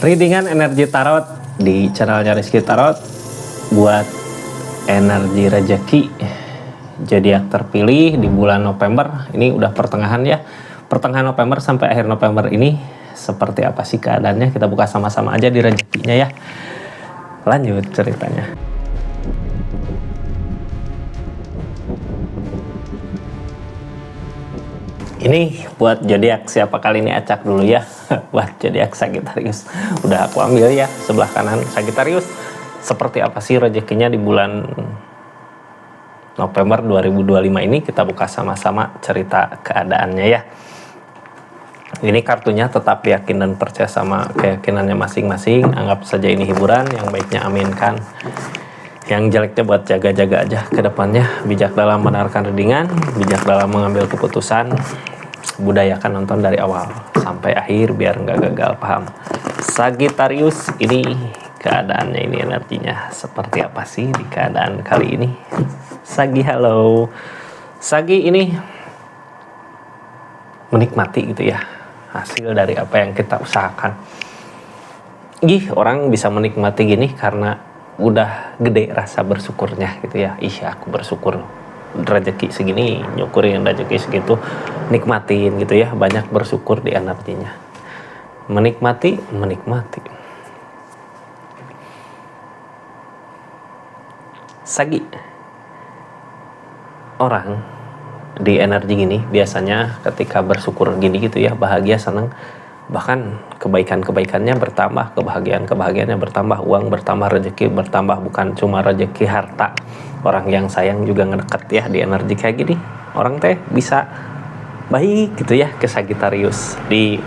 Readingan energi tarot di channelnya Rizky Tarot buat energi rezeki zodiak terpilih di bulan November. Ini udah pertengahan ya, pertengahan November sampai akhir November ini seperti apa sih keadaannya? Kita buka sama-sama aja di rezekinya ya. Lanjut ceritanya. Ini buat zodiak siapa kali ini, acak dulu ya. Buat zodiak Sagittarius. Udah aku ambil ya sebelah kanan Sagittarius. Seperti apa sih rezekinya di bulan November 2025 ini? Kita buka sama-sama cerita keadaannya ya. Ini kartunya tetap yakin dan percaya sama keyakinannya masing-masing. Anggap saja ini hiburan, yang baiknya aminkan. Yang jeleknya buat jaga-jaga aja ke depannya. Bijak dalam mendengarkan readingan, bijak dalam mengambil keputusan. Budayakan nonton dari awal sampai akhir biar nggak gagal paham. Sagittarius, ini keadaannya, ini energinya seperti apa sih di keadaan kali ini? Sagi, halo. Sagi ini menikmati gitu ya hasil dari apa yang kita usahakan. Orang bisa menikmati gini karena udah gede rasa bersyukurnya gitu ya. Aku bersyukur rezeki segini, nyukurin rezeki segitu, nikmatin gitu ya, banyak bersyukur di energinya. Menikmati. Sagi, orang di energi gini biasanya ketika bersyukur gini gitu ya, bahagia, senang, bahkan kebaikannya bertambah, kebahagiaannya bertambah, uang bertambah, rezeki bertambah. Bukan cuma rezeki harta, orang yang sayang juga ngedeket ya di energi kayak gini. Orang teh bisa baik gitu ya ke Sagittarius di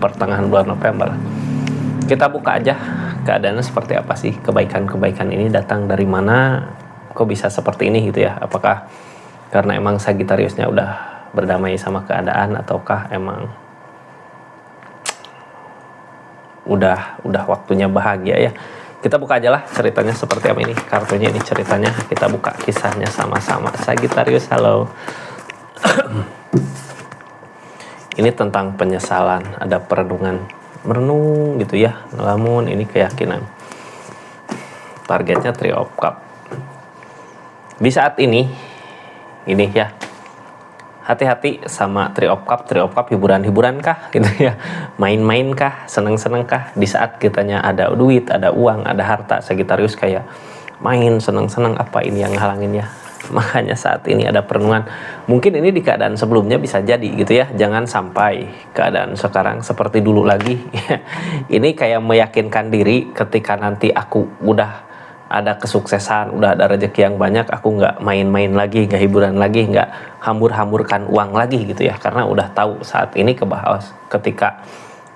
pertengahan bulan November. Kita buka aja keadaannya seperti apa sih, kebaikan ini datang dari mana, kok bisa seperti ini gitu ya. Apakah karena emang Sagittariusnya udah berdamai sama keadaan, ataukah emang udah waktunya bahagia ya. Kita buka aja lah ceritanya seperti apa ini. Kartunya ini ceritanya, kita buka kisahnya sama-sama. Sagittarius, halo. Ini tentang penyesalan, ada perenungan, merenung gitu ya, ngelamun, ini keyakinan. Targetnya Three of Cups. Di saat ini ya, hati-hati sama Three of Cups. Three of Cups hiburan kah gitu ya, main-main kah, seneng-seneng kah? Di saat kitanya ada duit, ada uang, ada harta, Sagittarius kayak main, seneng-seneng, apa ini yang nghalangin ya? Makanya saat ini ada perenungan. Mungkin ini di keadaan sebelumnya bisa jadi gitu ya. Jangan sampai keadaan sekarang seperti dulu lagi. Ini kayak meyakinkan diri ketika nanti aku udah ada kesuksesan, udah ada rezeki yang banyak, aku nggak main-main lagi, nggak hiburan lagi, nggak hambur-hamburkan uang lagi gitu ya. Karena udah tahu saat ini ketika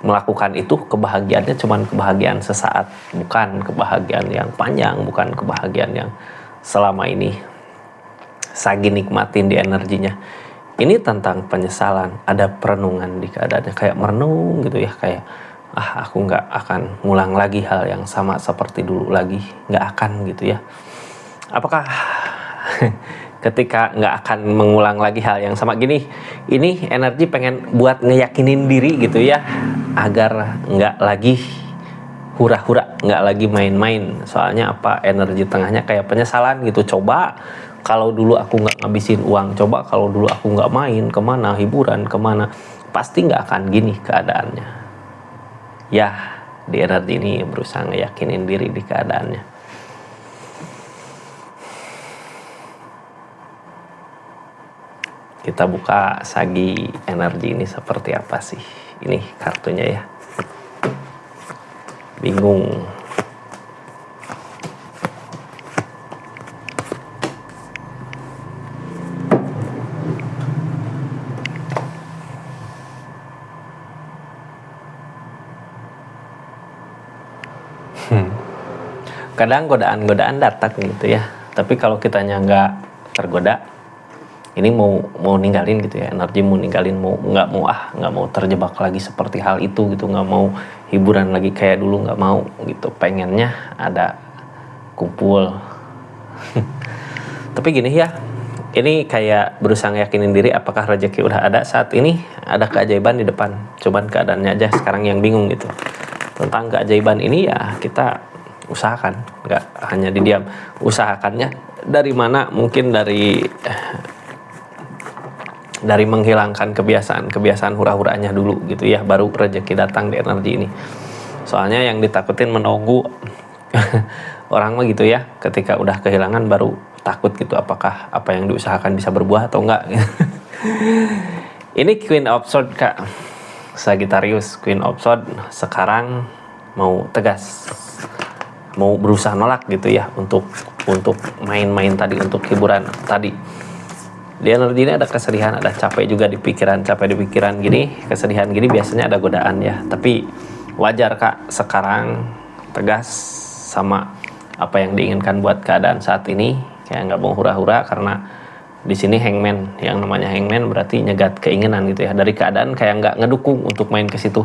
melakukan itu kebahagiaannya cuman kebahagiaan sesaat, bukan kebahagiaan yang panjang, bukan kebahagiaan yang selama ini Sagi nikmatin di energinya. Ini tentang penyesalan, ada perenungan di keadaannya, kayak merenung gitu ya, kayak aku nggak akan ngulang lagi hal yang sama seperti dulu lagi, nggak akan gitu ya. Apakah ketika nggak akan mengulang lagi hal yang sama gini, ini energi pengen buat ngeyakinin diri gitu ya, agar nggak lagi hura-hura, nggak lagi main-main. Soalnya apa, energi tengahnya kayak penyesalan gitu. Coba kalau dulu aku nggak ngabisin uang, coba kalau dulu aku nggak main kemana, hiburan kemana, pasti nggak akan gini keadaannya. Ya, di energi ini berusaha ngeyakinin diri di keadaannya. Kita buka Sagi, energi ini seperti apa sih? Ini kartunya ya. Bingung. Kadang godaan datang gitu ya, tapi kalau kitanya nggak tergoda, ini mau ninggalin gitu ya, energi mau ninggalin, nggak mau terjebak lagi seperti hal itu gitu, nggak mau hiburan lagi kayak dulu, nggak mau gitu, pengennya ada kumpul. Tapi gini ya, ini kayak berusaha yakinin diri apakah rezeki udah ada saat ini, ada keajaiban di depan, cuman keadaannya aja sekarang yang bingung gitu. tentang keajaiban ini ya kita usahakan, nggak hanya didiam. Usahakannya dari mana? Mungkin dari menghilangkan kebiasaan hura-huranya dulu gitu ya, baru rezeki datang di energi ini. Soalnya yang ditakutin menunggu orang mah gitu ya, ketika udah kehilangan baru takut gitu, apakah apa yang diusahakan bisa berbuah atau enggak. Ini Queen of Swords Kak, Sagittarius. Queen of Swords sekarang mau tegas, mau berusaha nolak gitu ya, untuk main-main tadi, untuk hiburan tadi. Di energi ini ada kesedihan, ada capek juga di pikiran. Capek di pikiran gini, kesedihan gini biasanya ada godaan ya, tapi wajar Kak sekarang tegas sama apa yang diinginkan buat keadaan saat ini, kayak nggak mau hura-hura. Karena di sini hangman, yang namanya hangman berarti nyegat keinginan gitu ya, dari keadaan kayak nggak ngedukung untuk main ke situ.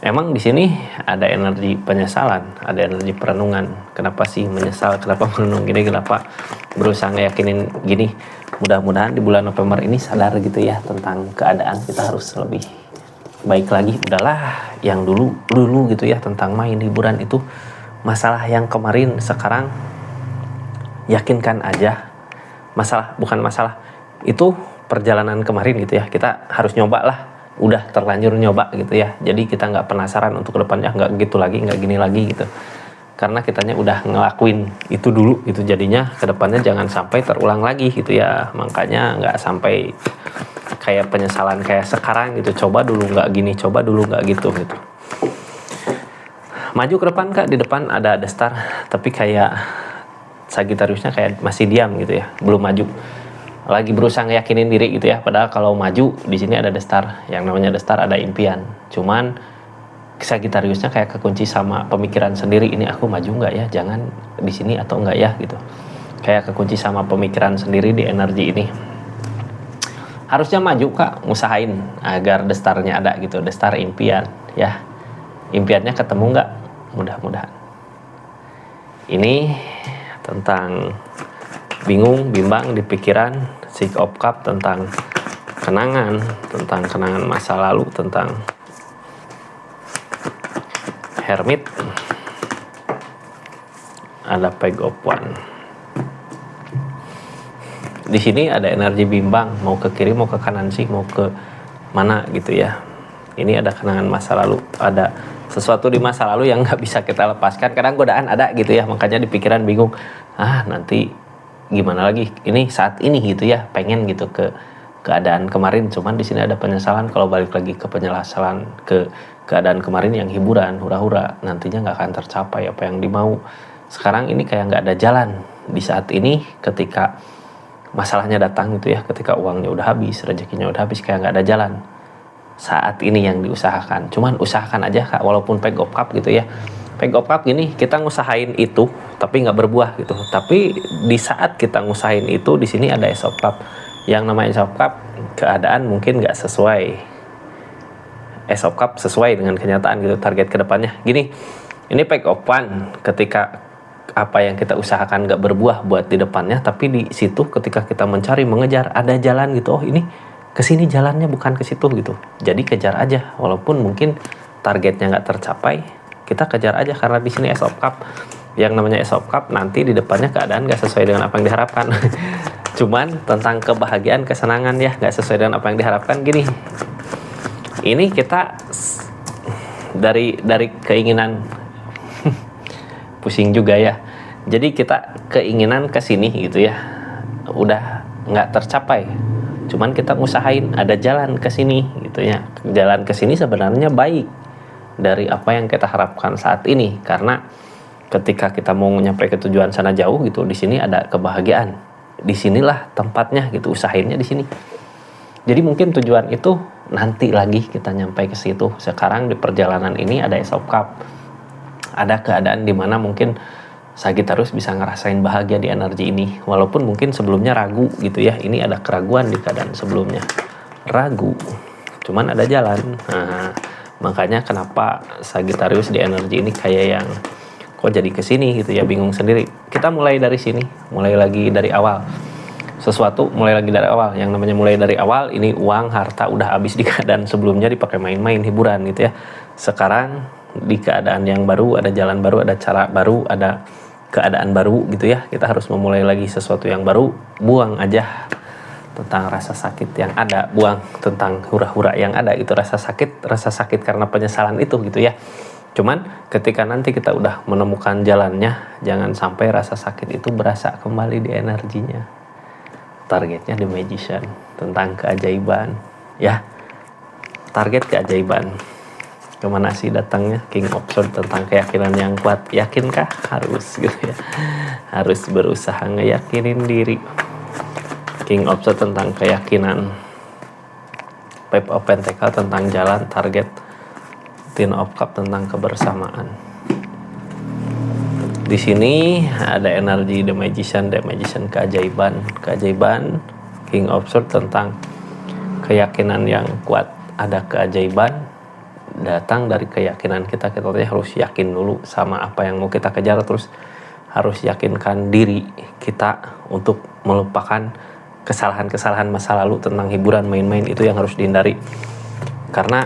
Emang di sini ada energi penyesalan, ada energi perenungan. Kenapa sih menyesal? Kenapa merenung gini? Kenapa berusaha ngeyakinin gini? Mudah-mudahan di bulan November ini sadar gitu ya tentang keadaan, kita harus lebih baik lagi. Udahlah yang dulu gitu ya, tentang main hiburan itu masalah yang kemarin. Sekarang yakinkan aja, bukan masalah itu perjalanan kemarin gitu ya, kita harus nyoba lah, udah terlanjur nyoba gitu ya, jadi kita nggak penasaran untuk kedepannya, nggak gitu lagi, nggak gini lagi gitu, karena kitanya udah ngelakuin itu dulu gitu. Jadinya kedepannya jangan sampai terulang lagi gitu ya, makanya nggak sampai kayak penyesalan kayak sekarang gitu, coba dulu nggak gini, coba dulu nggak gitu. Maju ke depan Kak, di depan ada Star, tapi kayak Sagittariusnya kayak masih diam gitu ya, belum maju, lagi berusaha ngeyakinin diri gitu ya. Padahal kalau maju di sini ada Star, yang namanya Star ada impian. Cuman Sagittariusnya kayak kekunci sama pemikiran sendiri, ini aku maju nggak ya, jangan di sini atau enggak ya gitu, kayak kekunci sama pemikiran sendiri di energi ini. Harusnya maju Kak, usahain agar Starnya ada gitu, Star impian ya, impiannya ketemu nggak, mudah-mudahan. Ini tentang bingung, bimbang di pikiran, Six of Cups tentang kenangan masa lalu, tentang Hermit, ada Page of Wands. Di sini ada energi bimbang, mau ke kiri, mau ke kanan sih, mau ke mana gitu ya. Ini ada kenangan masa lalu, ada sesuatu di masa lalu yang nggak bisa kita lepaskan. Kadang godaan ada gitu ya, makanya di pikiran bingung, nanti gimana lagi, ini saat ini gitu ya, pengen gitu ke keadaan kemarin. Cuman di sini ada penyesalan, kalau balik lagi ke penyesalan ke keadaan kemarin yang hiburan, hura-hura, nantinya nggak akan tercapai apa yang dimau. Sekarang ini kayak nggak ada jalan di saat ini, ketika masalahnya datang gitu ya, ketika uangnya udah habis, rezekinya udah habis, kayak nggak ada jalan. Saat ini yang diusahakan, cuman usahakan aja Kak, walaupun Page of Cups gitu ya. Page of Cups gini, kita ngusahain itu tapi nggak berbuah gitu. Tapi di saat kita ngusahain itu, di sini ada Ace of Cups. Yang namanya Ace of Cups, keadaan mungkin nggak sesuai. Ace of Cups sesuai dengan kenyataan gitu, target kedepannya. Gini, ini Page of Wands, ketika apa yang kita usahakan nggak berbuah buat di depannya, tapi di situ ketika kita mencari, mengejar, ada jalan gitu. Oh ini kesini jalannya, bukan ke situ gitu. Jadi kejar aja, walaupun mungkin targetnya nggak tercapai, kita kejar aja, karena di sini Ace of Cups. Yang namanya Ace of Cups, nanti di depannya keadaan nggak sesuai dengan apa yang diharapkan. Cuman tentang kebahagiaan, kesenangan ya, nggak sesuai dengan apa yang diharapkan. Gini, ini kita dari keinginan pusing juga ya. Jadi kita keinginan ke sini gitu ya, udah nggak tercapai. Cuman kita ngusahain ada jalan ke sini gitu ya. Jalan ke sini sebenarnya baik dari apa yang kita harapkan saat ini, karena ketika kita mau nyampe ke tujuan sana jauh gitu, di sini ada kebahagiaan. Disinilah tempatnya gitu, usahainnya di sini. Jadi mungkin tujuan itu nanti lagi kita nyampe ke situ. Sekarang di perjalanan ini ada Ace of Cups. Ada keadaan di mana mungkin Sagittarius bisa ngerasain bahagia di energi ini, walaupun mungkin sebelumnya ragu gitu ya. Ini ada keraguan di keadaan sebelumnya, ragu, cuman ada jalan. Makanya kenapa Sagittarius di energi ini kayak yang kok jadi kesini gitu ya, bingung sendiri. Kita mulai dari sini, mulai lagi dari awal. Sesuatu mulai lagi dari awal. Yang namanya mulai dari awal, ini uang, harta udah habis di keadaan sebelumnya dipakai main-main, hiburan gitu ya. Sekarang di keadaan yang baru, ada jalan baru, ada cara baru, ada keadaan baru gitu ya. Kita harus memulai lagi sesuatu yang baru. Buang aja tentang rasa sakit yang ada, buang tentang hura-hura yang ada. Itu rasa sakit karena penyesalan itu gitu ya. Cuman ketika nanti kita udah menemukan jalannya, jangan sampai rasa sakit itu berasa kembali di energinya. Targetnya The Magician, tentang keajaiban ya. Target keajaiban. Kemana sih datangnya? King of Swords, tentang keyakinan yang kuat. Yakinkah? Harus gitu ya. Harus berusaha ngeyakinin diri. King of Swords tentang keyakinan. Page of Pentacles tentang jalan, target. Ten of Cups tentang kebersamaan. Di sini ada energi The Magician keajaiban. King of Swords tentang keyakinan yang kuat. Ada keajaiban datang dari keyakinan kita harus yakin dulu sama apa yang mau kita kejar, terus harus yakinkan diri kita untuk melupakan kesalahan-kesalahan masa lalu tentang hiburan, main-main, itu yang harus dihindari. Karena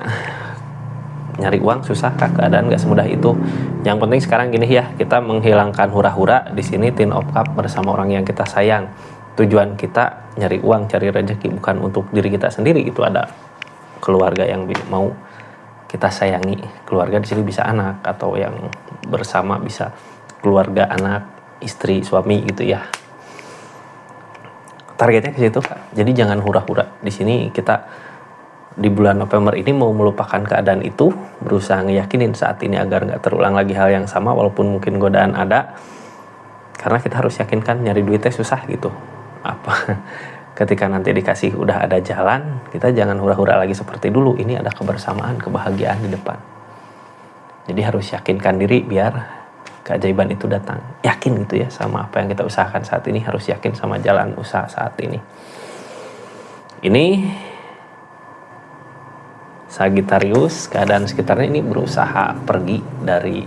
nyari uang susah, keadaan gak semudah itu. Yang penting sekarang gini ya, kita menghilangkan hura-hura. Di sini Ten of Cups bersama orang yang kita sayang. Tujuan kita nyari uang, cari rezeki, bukan untuk diri kita sendiri. Itu ada keluarga yang mau kita sayangi. Keluarga di sini bisa anak, atau yang bersama bisa keluarga, anak, istri, suami gitu ya. Targetnya ke situ, Kak. Jadi jangan hura-hura. Di sini kita di bulan November ini mau melupakan keadaan itu, berusaha ngeyakinin saat ini agar nggak terulang lagi hal yang sama, walaupun mungkin godaan ada. Karena kita harus yakinkan nyari duitnya susah gitu. Apa? Ketika nanti dikasih udah ada jalan, kita jangan hura-hura lagi seperti dulu. Ini ada kebersamaan, kebahagiaan di depan. Jadi harus yakinkan diri biar keajaiban itu datang. Yakin gitu ya sama apa yang kita usahakan saat ini. Harus yakin sama jalan usaha saat ini. Ini Sagittarius, keadaan sekitarnya ini berusaha pergi dari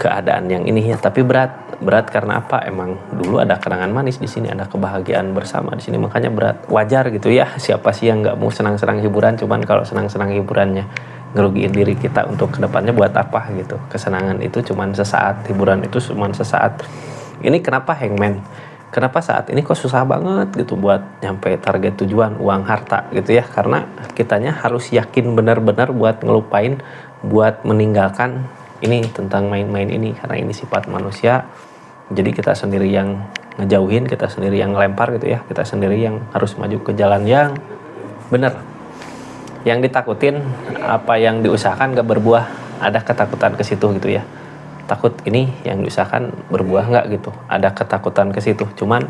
keadaan yang ini ya, tapi berat karena apa? Emang dulu ada kenangan manis di sini, ada kebahagiaan bersama di sini, makanya berat. Wajar gitu ya, siapa sih yang nggak mau senang-senang hiburan? Cuman kalau senang-senang hiburannya ngerugiin diri kita, untuk kedepannya buat apa gitu? Kesenangan itu cuman sesaat, hiburan itu cuman sesaat. Ini kenapa Hangman? Kenapa saat ini kok susah banget gitu buat nyampe target tujuan, uang, harta gitu ya? Karena kitanya harus yakin benar-benar buat ngelupain, buat meninggalkan ini tentang main-main ini, karena ini sifat manusia. Jadi kita sendiri yang ngejauhin, kita sendiri yang ngelempar gitu ya, kita sendiri yang harus maju ke jalan yang benar. Yang ditakutin apa yang diusahakan gak berbuah, ada ketakutan ke situ gitu ya. Takut ini yang diusahakan berbuah nggak gitu, ada ketakutan ke situ. Cuman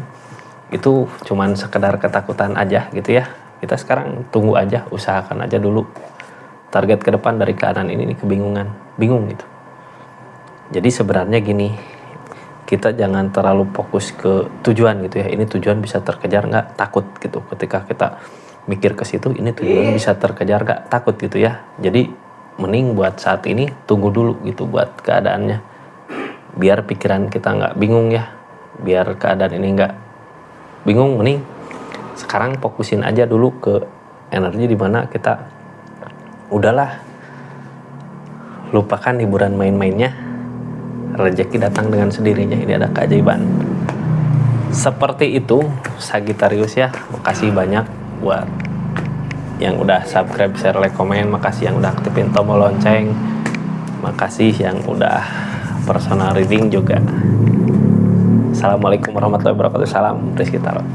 itu cuman sekedar ketakutan aja gitu ya. Kita sekarang tunggu aja, usahakan aja dulu. Target ke depan dari keadaan ini kebingungan, bingung gitu. Jadi sebenarnya gini, kita jangan terlalu fokus ke tujuan gitu ya. Ini tujuan bisa terkejar nggak? Takut gitu. Ketika kita mikir ke situ, ini tujuan bisa terkejar nggak? Takut gitu ya. Jadi mending buat saat ini tunggu dulu gitu buat keadaannya. Biar pikiran kita nggak bingung ya. Biar keadaan ini nggak bingung, mending sekarang fokusin aja dulu ke energi di mana kita udahlah, lupakan hiburan main-mainnya. Rezeki datang dengan sendirinya. Ini ada keajaiban. Seperti itu Sagittarius ya. Makasih banyak buat yang udah subscribe, share, like, komen. Makasih yang udah aktifin tombol lonceng. Makasih yang udah personal reading juga. Assalamualaikum warahmatullahi wabarakatuh. Salam Rizky Tarot.